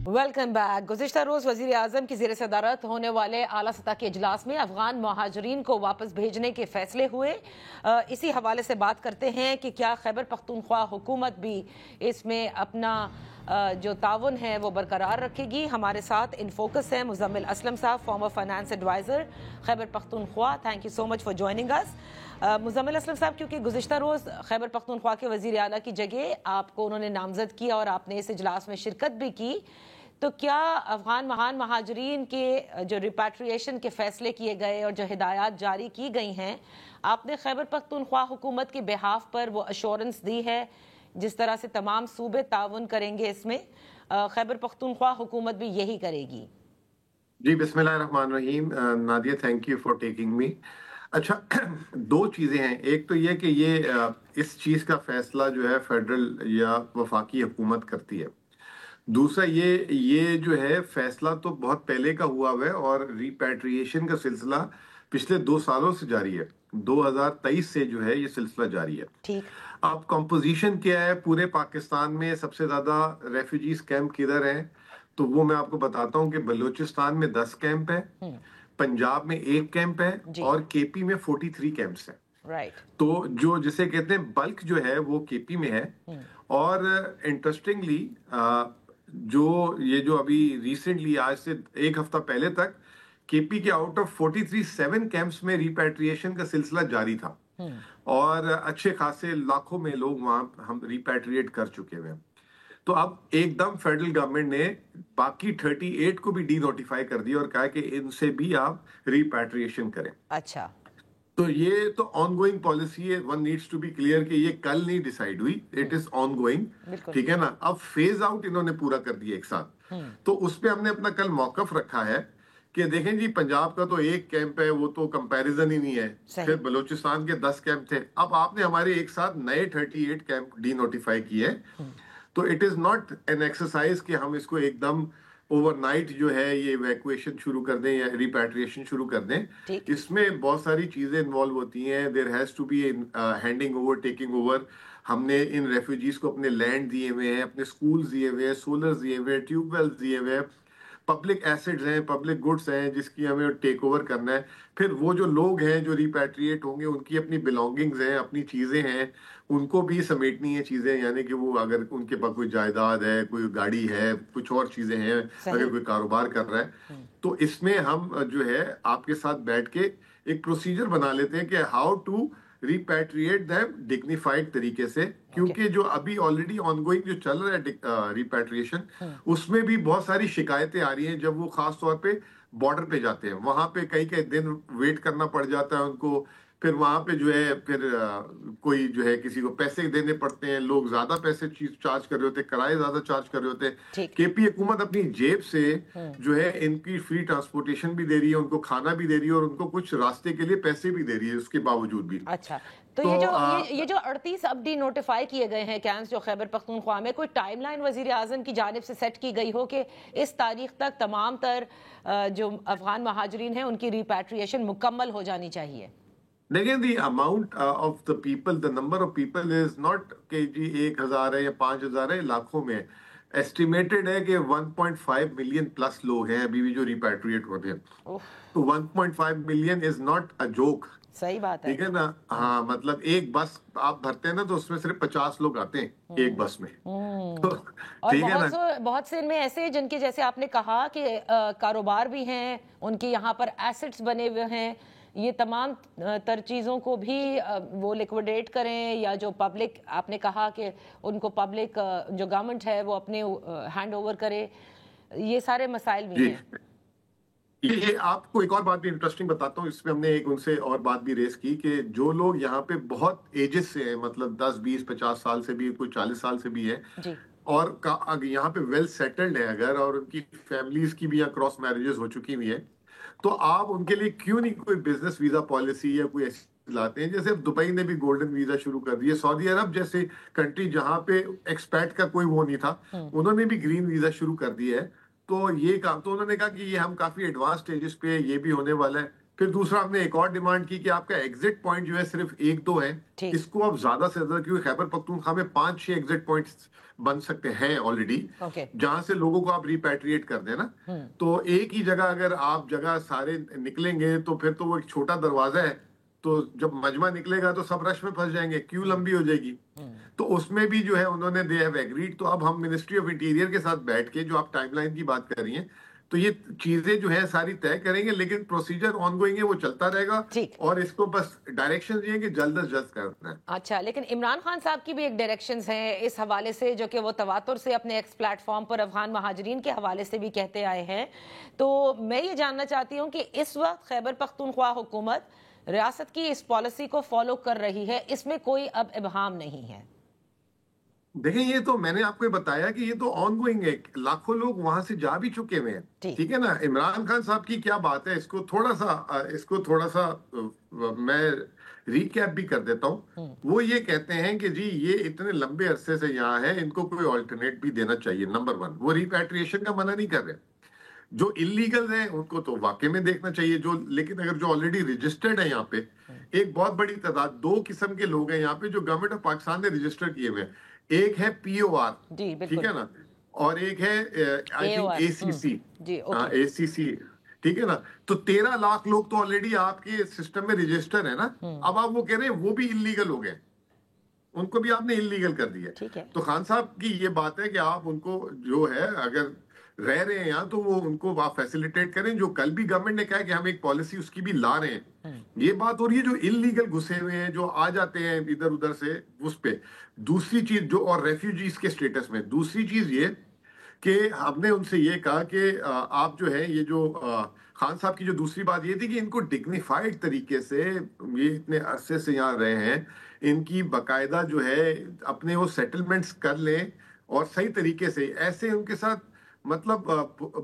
Welcome back. گزشتہ روز وزیر اعظم کی زیر صدارت ہونے والے اعلیٰ سطح کے اجلاس میں افغان مہاجرین کو واپس بھیجنے کے فیصلے ہوئے. اسی حوالے سے بات کرتے ہیں کہ کیا خیبر پختونخوا حکومت بھی اس میں اپنا جو تعاون ہے وہ برقرار رکھے گی. ہمارے ساتھ ان فوکس ہیں مزمل اسلم صاحب, farmer finance adviser Khyber Pakhtunkhwa. Thank you so much for joining us. Muzammil Aslam صاحب, کیونکہ گزشتہ روز خیبر پختونخوا کے وزیر اعلیٰ کی جگہ آپ کو انہوں نے نامزد کیا اور آپ نے اس اجلاس میں شرکت بھی کی, تو کیا افغان مہاجرین کے جو ریپیٹریشن کے فیصلے کیے گئے اور جو ہدایات جاری کی گئی ہیں, آپ نے خیبر پختونخوا حکومت کے بہاف پر وہ ایشورنس دی ہے جس طرح سے تمام صوبے تعاون کریں گے, اس میں خیبر پختونخوا حکومت بھی یہی کرے گی؟ جی, بسم اللہ الرحمن الرحیم. Nadia, thank you for taking me. اچھا, دو چیزیں ہیں. ایک تو یہ کہ یہ اس چیز کا فیصلہ جو ہے فیڈرل یا وفاقی حکومت کرتی ہے. دوسرا یہ جو ہے فیصلہ تو بہت پہلے کا ہوا ہے اور ریپیٹریشن کا سلسلہ پچھلے 2 سالوں سے جاری ہے. 2023 سے جو ہے یہ سلسلہ جاری ہے. اب کمپوزیشن کیا ہے پورے پاکستان میں, سب سے زیادہ ریفیوجیز کیمپ کدھر ہیں, تو وہ میں آپ کو بتاتا ہوں کہ بلوچستان میں 10 کیمپ ہے, پنجاب میں 1 کیمپ ہے, اور کے پی میں 43 کیمپس ہیں. تو جو جسے کہتے ہیں بلک جو ہے وہ کے پی میں ہے. اور انٹرسٹنگلی جو ابھی ریسنٹلی آج سے 1 ہفتہ پہلے تک کے پی کے آؤٹ آف 7 کیمپس میں ریپیٹریشن کا سلسلہ جاری تھا, اور اچھے خاصے لاکھوں میں لوگ وہاں ہم ریپیٹریٹ کر چکے ہوئے ہیں. تو اب ایک دم فیڈرل گورنمنٹ نے باقی 38 کو بھی ڈی نوٹیفائی کر دیا اور کہا کہ ان سے بھی آپ ریپیٹریشن کریں. اچھا, تو یہ تو آن گوئنگ پالیسی ہے. One needs to be clear کہ یہ کل نہیں ڈیسائیڈ ہوئی, اٹ از آن گوئنگ. ٹھیک ہے نا. اب فیز آؤٹ انہوں نے پورا کر دیا ایک ساتھ, تو اس پہ ہم نے اپنا کل موقف رکھا ہے کہ دیکھیں جی, پنجاب کا تو 1 کیمپ ہے, وہ تو کمپیریزن ہی نہیں ہے. پھر بلوچستان کے 10 کیمپ تھے. اب آپ نے ہمارے ایک ساتھ نئے 38 کیمپ ڈی نوٹیفائی کیے, تو it is not an exercise کہ ہم اس کو ایک دم اوور نائٹ جو ہے یہ ایویکویشن شروع کر دیں یا ریپیٹریشن شروع کر دیں. اس میں بہت ساری چیزیں انوالو ہوتی ہیں. There has to be handing over, taking over. ہم نے ان ریفیوجیز کو اپنے لینڈ دیے ہوئے ہیں, اپنے سکولز دیے ہوئے ہیں, سولر دیے ہوئے ہیں, ٹیوب ویلز دیے ہوئے ہیں, پبلک ایسڈز ہیں, پبلک گڈس ہیں جس کی ہمیں ٹیک اوور کرنا ہے. پھر وہ جو لوگ ہیں جو ریپیٹریٹ ہوں گے ان کی اپنی بلانگنگز ہیں, اپنی چیزیں ہیں, ان کو بھی سمیٹنی ہے چیزیں. یعنی کہ وہ اگر ان کے پاس کوئی جائیداد ہے, کوئی گاڑی ہے, کچھ اور چیزیں ہیں, اگر کوئی کاروبار کر رہا ہے, تو اس میں ہم جو ہے آپ کے ساتھ بیٹھ کے ایک پروسیجر بنا لیتے ہیں کہ how to repatriate them dignified طریقے سے. کیونکہ جو ابھی آلریڈی آن گوئنگ جو چل رہا ہے ریپیٹریشن, اس میں بھی بہت ساری شکایتیں آ رہی ہیں. جب وہ خاص طور پہ بارڈر پہ جاتے ہیں, وہاں پہ کئی دن ویٹ کرنا پڑ جاتا ہے ان کو. پھر وہاں پہ جو ہے پھر کوئی جو ہے کسی کو پیسے دینے پڑتے ہیں, لوگ زیادہ پیسے چارج کر رہے ہوتے ہیں, کرائے زیادہ چارج کر رہے ہوتے ہیں. کے پی حکومت اپنی جیب سے جو ہے ان کی فری ٹرانسپورٹیشن بھی دے رہی ہے, ان کو کھانا بھی دے رہی ہے, اور ان کو کچھ راستے کے لیے پیسے بھی دے رہی ہے اس کے باوجود بھی. اچھا, تو یہ جو 38 اب ڈی نوٹیفائی کیے گئے ہیں کیمپس جو خیبر پختونخوا میں, کوئی ٹائم لائن وزیر اعظم کی جانب سے سیٹ کی گئی ہو کہ اس تاریخ تک تمام تر جو افغان مہاجرین ہیں ان کی ریپیٹریشن مکمل ہو جانی چاہیے؟ دیکھیں, the amount of the people, the number of people is not کہ جی 1000 ہے یا 5000 ہے, لاکھوں میں. ایسٹیمیٹڈ ہے کہ 1.5 ملین پلس لوگ ہیں ابھی بھی جو ریپیٹریٹ ہوتے ہیں. تو 1.5 million is not a joke. صحیح بات ہے, ٹھیک ہے نا. ہاں, مطلب ایک بس آپ بھرتے ہیں نا تو اس میں صرف 50 لوگ آتے ہیں ایک بس میں. اور بہت سے ان میں ایسے جن کے جیسے آپ نے کہا کہ کاروبار بھی ہیں, ان کے یہاں پر ایسٹس بنے ہوئے ہیں, یہ تمام تر چیزوں کو بھی وہ لیکویڈیٹ کریں, یا جو پبلک آپ نے کہا کہ ان کو پبلک جو گورنمنٹ ہے وہ اپنے ہینڈ اوور کرے, یہ سارے مسائل بھی ہیں. یہ آپ کو ایک اور بات بھی انٹرسٹنگ بتاتا ہوں. اس میں ہم نے ایک ان سے اور بات بھی ریز کی کہ جو لوگ یہاں پہ بہت ایجز سے ہیں, مطلب 10 20 50 سال سے بھی, کوئی 40 سال سے بھی ہے, اور یہاں پہ ویل سیٹلڈ ہے اگر, اور ان کی فیملیز کی بھی یا کراس میرجز ہو چکی ہوئی ہے, تو آپ ان کے لیے کیوں نہیں کوئی بزنس ویزا پالیسی یا کوئی ایسی لاتے ہیں. جیسے دبئی نے بھی گولڈن ویزا شروع کر دیا, سعودی عرب جیسے کنٹری جہاں پہ ایکسپیٹ کا کوئی وہ نہیں تھا, انہوں نے بھی گرین ویزا شروع کر دیا ہے. تو یہ کام تو انہوں نے کہا کہ یہ ہم کافی ایڈوانس سٹیجز پہ, یہ بھی ہونے والا ہے. پھر دوسرا ہم نے ایک اور ڈیمانڈ کی کہ آپ کا ایگزٹ پوائنٹ جو ہے صرف 1-2 ہے، اس کو اب زیادہ سے زیادہ، کیونکہ خیبر پختونخوا میں 5-6 ایگزٹ پوائنٹس بن سکتے ہیں آلریڈی، جہاں سے لوگوں کو آپ ریپیٹریٹ کر دیں نا، تو ایک ہی جگہ اگر آپ جگہ سارے نکلیں گے تو پھر تو وہ ایک چھوٹا دروازہ ہے، تو جب مجمع نکلے گا تو سب رش میں پھنس جائیں گے، کیو لمبی ہو جائے گی. تو اس میں بھی جو ہے انہوں نے دے ہیو ایگریڈ. تو اب ہم منسٹری آف انٹیریئر کے ساتھ بیٹھ کے جو آپ ٹائم لائن کی بات کر رہی ہیں تو یہ چیزیں جو ہیں ساری طے کریں گے، لیکن پروسیجر آن گوئنگ ہے، وہ چلتا رہے گا، اور اس کو بس ڈائریکشن یہ کہ جلد از جلد کرنا ہے. اچھا، لیکن عمران خان صاحب کی بھی ایک ڈائریکشنز ہیں اس حوالے سے، جو کہ وہ تواتر سے اپنے ایکس پلیٹ فارم پر افغان مہاجرین کے حوالے سے بھی کہتے آئے ہیں. تو میں یہ جاننا چاہتی ہوں کہ اس وقت خیبر پختونخوا حکومت ریاست کی اس پالیسی کو فالو کر رہی ہے، اس میں کوئی اب ابہام نہیں ہے؟ دیکھیں، یہ تو میں نے آپ کو بتایا کہ یہ تو آن گوئنگ ہے، لاکھوں لوگ وہاں سے جا بھی چکے ہوئے ہیں، ٹھیک ہے نا. عمران خان صاحب کی کیا بات ہے، اس کو تھوڑا سا میں ریکیپ بھی کر دیتا ہوں. وہ یہ کہتے ہیں کہ جی یہ اتنے لمبے عرصے سے یہاں ہے، ان کو کوئی آلٹرنیٹ بھی دینا چاہیے. نمبر 1، وہ ریپیٹریشن کا منع نہیں کر رہے. جو انلیگل ہیں ان کو تو واقع میں دیکھنا چاہیے، لیکن اگر جو آلریڈی رجسٹرڈ ہے یہاں پہ، ایک بہت بڑی تعداد، 2 قسم کے لوگ ہیں یہاں پہ جو گورنمنٹ آف پاکستان نے رجسٹر کیے ہوئے ہیں. ایک ہے پی او آر، ٹھیک ہے نا، اور ایک ہے اے سی سی، اے سی سی، ٹھیک ہے نا. تو 13 لاکھ لوگ تو آلریڈی آپ کے سسٹم میں رجسٹر ہے نا. اب آپ وہ کہہ رہے ہیں وہ بھی انلیگل ہو گئے، ان کو بھی آپ نے انلیگل کر دیا. تو خان صاحب کی یہ بات ہے کہ آپ ان کو جو ہے اگر رہ رہے ہیں یہاں تو وہ ان کو آپ فیسیلیٹیٹ کریں. جو کل بھی گورنمنٹ نے کہا کہ ہم ایک پالیسی اس کی بھی لا رہے ہیں، یہ بات ہو رہی ہے. جو انلیگل گھسے ہوئے ہیں، جو آ جاتے ہیں ادھر ادھر سے، اس پہ. دوسری چیز جو، اور ریفیوجیز کے سٹیٹس میں دوسری چیز یہ کہ ہم نے ان سے یہ کہا کہ آپ جو ہے یہ جو خان صاحب کی جو دوسری بات یہ تھی کہ ان کو ڈگنیفائڈ طریقے سے، یہ اتنے عرصے سے یہاں رہے ہیں، ان کی باقاعدہ جو ہے اپنے وہ سیٹلمنٹس کر لیں، اور صحیح طریقے سے. ایسے ان کے ساتھ مطلب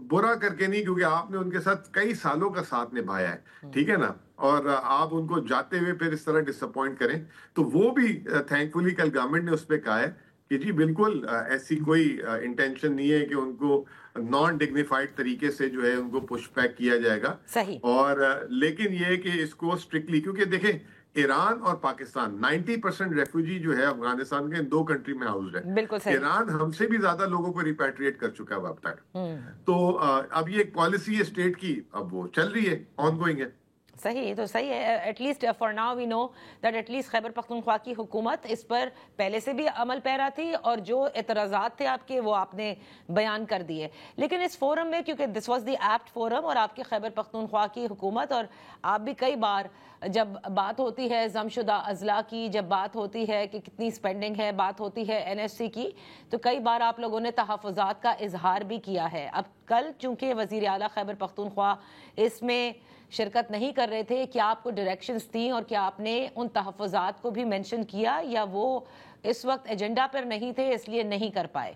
برا کر کے نہیں، کیونکہ آپ نے ان کے ساتھ کئی سالوں کا ساتھ نبھایا ہے، ٹھیک ہے نا، اور آپ ان کو جاتے ہوئے پھر اس طرح ڈس اپوائنٹ کریں. تو وہ بھی تھینک فلی کل گورنمنٹ نے اس پہ کہا ہے کہ جی بالکل ایسی کوئی انٹینشن نہیں ہے کہ ان کو نان ڈگنیفائڈ طریقے سے جو ہے ان کو پش بیک کیا جائے گا. اور لیکن یہ کہ اس کو اسٹرکٹلی، کیونکہ دیکھیں ایران اور پاکستان 90% ریفیوجی جو ہے افغانستان کے ان 2 کنٹری میں ہاؤسڈ ہے. ایران ہم سے بھی زیادہ لوگوں کو ریپیٹریٹ کر چکا ہے اب تک. تو اب یہ ایک پالیسی ہے اسٹیٹ کی، اب وہ چل رہی ہے، آن گوئنگ ہے. صحیح، تو صحیح ہے. At least for now we know that at least Khyber Pakhtunkhwa کی حکومت اس پر پہلے سے بھی عمل پیرا تھی، اور جو اعتراضات تھے آپ کے وہ آپ نے بیان کر دیے. لیکن اس فورم میں، کیونکہ this was the apt forum, اور آپ کی خیبر پختونخوا کی حکومت، اور آپ بھی کئی بار جب بات ہوتی ہے ضم شدہ اضلاع کی، جب بات ہوتی ہے کہ کتنی سپینڈنگ ہے، بات ہوتی ہے این ایس سی کی، تو کئی بار آپ لوگوں نے تحفظات کا اظہار بھی کیا ہے. اب کل چونکہ وزیر اعلیٰ خیبر پختونخوا اس میں شرکت نہیں کر رہے تھے، کیا آپ کو ڈائریکشنز تھیں، اور کیا آپ نے ان تحفظات کو بھی مینشن کیا، یا وہ اس وقت ایجنڈا پر نہیں تھے اس لیے نہیں کر پائے؟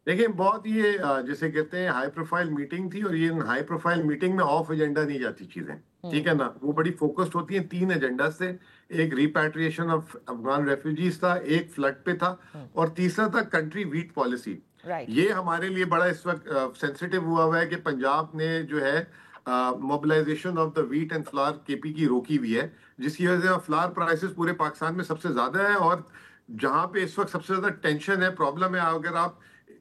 دیکھیں، بہت یہ جیسے کہتے ہیں ہائی پروفائل میٹنگ تھی، اور یہ ہائی پروفائل میٹنگ میں آف ایجنڈا نہیں جاتی چیزیں، ٹھیک ہے نا. وہ بڑی فوکسڈ ہوتی ہیں 3 ایجنڈا سے. ایک ریپیٹریشن آف افغان ریفیوجیز تھا، ایک فلڈ پہ تھا، اور تیسرا تھا کنٹری ویٹ پالیسی. یہ ہمارے لیے بڑا اس وقت سینسیٹیو ہوا ہے کہ پنجاب نے جو ہے mobilisation of the wheat and flour کے پی کی روکی ہوئی ہے، جس کی وجہ سے فلاور پرائسز پورے پاکستان میں سب سے زیادہ ہے. اور جہاں پہ اس وقت سب سے زیادہ ٹینشن ہے، پرابلم ہے، اگر آپ،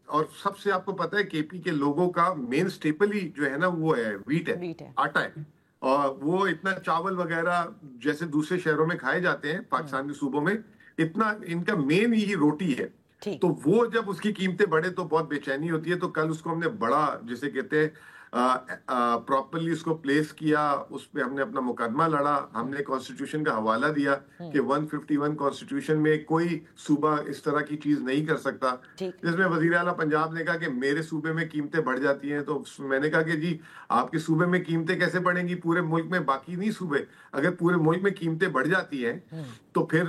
اور سب سے آپ کو پتا ہے کے پی کے لوگوں کا مین سٹیپل ہی جو ہے نا وہ ہے ویٹ ہے، آٹا ہے. اور وہ اتنا چاول وغیرہ جیسے دوسرے شہروں میں کھائے جاتے ہیں پاکستان کے صوبوں میں، اتنا ان کا مین یہی روٹی ہے. تو وہ جب اس کی قیمتیں بڑھے تو بہت بے چینی ہوتی ہے. تو کل اس کو ہم نے بڑا جسے کہتے ہیں پراپرلی اس کو پلیس کیا، اس پہ ہم نے اپنا مقدمہ لڑا. ہم نے کانسٹیٹیوشن کا حوالہ دیا کہ 151 کانسٹیٹیوشن میں کوئی صوبہ اس طرح کی چیز نہیں کر سکتا. جس میں وزیر اعلیٰ پنجاب نے کہا کہ میرے صوبے میں قیمتیں بڑھ جاتی ہیں. تو میں نے کہا کہ جی آپ کے صوبے میں قیمتیں کیسے بڑھیں گی، پورے ملک میں باقی نہیں صوبے، اگر پورے ملک میں قیمتیں بڑھ جاتی ہیں تو پھر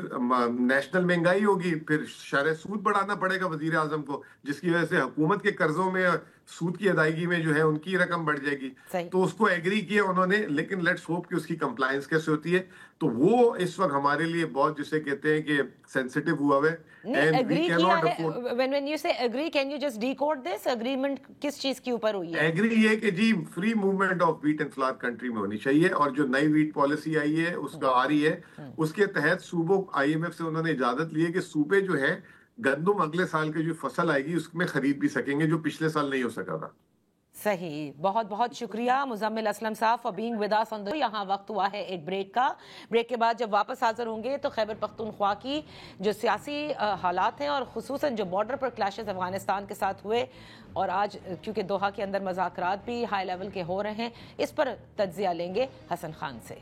نیشنل مہنگائی ہوگی، پھر شرح سود بڑھانا پڑے گا وزیر اعظم کو، جس کی وجہ سے حکومت کے قرضوں میں، سود کی ادائیگی میں جو ہے ان کی رقم رقم بڑھ جائے گی. صحیح. تو اس کو ایگری کیا انہوں نے, لیکن لیٹس ہوپ کہ اس کی کمپلائنس کیسے ہوتی ہے. تو وہ اس وقت ہمارے لیے بہت جسے کہتے ہیں کہ سینسٹیو ہوا ہے. ایگری کیا ہے, when you say agree, can you just decode this agreement کس چیز کے اوپر ہوئی ہے؟ ایگری یہ کہ جی free movement of wheat and flour country میں ہونی چاہیے, اور جو نئی ویٹ پالیسی آئی ہے اس کا آ رہی ہے, اس کے تحت صوبوں IMF سے انہوں نے اجازت لی ہے کہ صوبے جو ہے گندم اگلے سال کی جو فصل آئے گی اس میں خرید بھی سکیں گے, جو پچھلے سال نہیں ہو سکا تھا. صحیح. بہت بہت شکریہ مزمل اسلم صاحب فار بینگ ود اس آن. یہاں وقت ہوا ہے ایک بریک کا. بریک کے بعد جب واپس حاضر ہوں گے تو خیبر پختونخوا کی جو سیاسی حالات ہیں اور خصوصاً جو بارڈر پر کلیشز افغانستان کے ساتھ ہوئے, اور آج کیونکہ دوحہ کے اندر مذاکرات بھی ہائی لیول کے ہو رہے ہیں, اس پر تجزیہ لیں گے حسن خان سے.